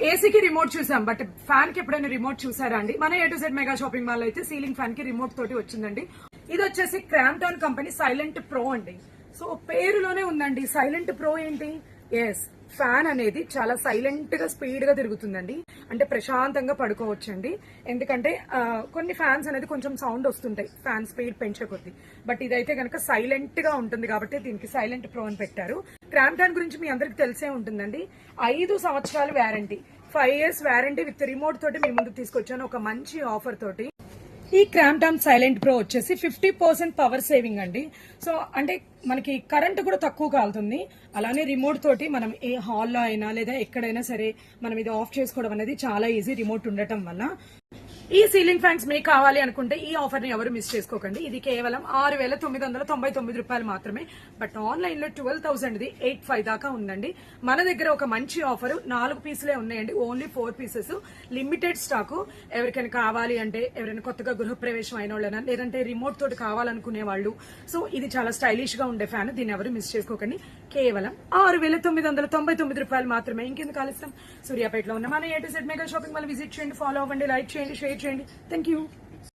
ఏసీకి రిమోట్ చూసాం, but fan కి ఎప్పుడైనా రిమోట్ చూసారా అండి? మన A to Z mega shopping mall అయితే సీలింగ్ ఫ్యాన్ కి రిమోట్ తోటి వచ్చిందండి. ఇది వచ్చేసి క్రాంప్టన్ కంపెనీ సైలెంట్ ప్రో అండి. సో పేరులోనే ఉందండి సైలెంట్ ప్రో. ఏంటి? ఎస్, ఫ్యాన్ అనేది చాలా సైలెంట్ గా స్పీడ్ గా తిరుగుతుందండి. అంటే ప్రశాంతంగా పడుకోవచ్చండి. ఎందుకంటే కొన్ని ఫ్యాన్స్ అనేది కొంచెం సౌండ్ వస్తుంటాయి ఫ్యాన్ స్పీడ్ పెంచే కొద్ది, బట్ ఇదైతే కనుక సైలెంట్ గా ఉంటుంది కాబట్టి దీనికి సైలెంట్ ప్రో అని పెట్టారు. క్రాంప్టన్ గురించి మీ అందరికి తెలిసే ఉంటుందండి. 5 సంవత్సరాలు warranty, 5 years warranty with remote తోటి మీ ముందుకు తీసుకొచ్చాను ఒక మంచి ఆఫర్ తోటి. ఈ క్రాంప్టన్ సైలెంట్ ప్రో వచ్చేసి 50% పవర్ సేవింగ్ అండి. సో అంటే మనకి కరెంట్ కూడా తక్కువ కాలుతుంది. అలానే రిమోట్ తోటి మనం ఏ హాల్లో అయినా లేదా ఎక్కడైనా సరే మనం ఇది ఆఫ్ చేసుకోవడం అనేది చాలా ఈజీ రిమోట్ ఉండటం వల్ల. ఈ సీలింగ్ ఫ్యాన్స్ మీకు కావాలి అనుకుంటే ఈ ఆఫర్ ని ఎవరు మిస్ చేసుకోకండి. ఇది కేవలం 6,999 రూపాయలు మాత్రమే. బట్ ఆన్లైన్ లో 12,000 85 దాకా ఉందండి. మన దగ్గర ఒక మంచి ఆఫర్ 4 పీసులే ఉన్నాయండి. Only 4 pieces, limited stock. ఎవరికైనా కావాలి అంటే, ఎవరైనా కొత్తగా గృహప్రవేశం అయిన వాళ్ళైనా లేదంటే రిమోట్ తోటి కావాలనుకునే వాళ్ళు. సో ఇది చాలా స్టైలిష్ గా ఉండే ఫ్యాన్, దీన్ని ఎవరు మిస్ చేసుకోకండి. కేవలం 6,999 రూపాయలు మాత్రమే. ఇంకెందుకు ఆలస్యం, సూర్యాపేటలో ఉన్న మన A to Z mega shopping mall visit చేయండి, ఫాలో అవ్వండి, లైక్ చేయండి, షేర్ చేయండి. Thank you.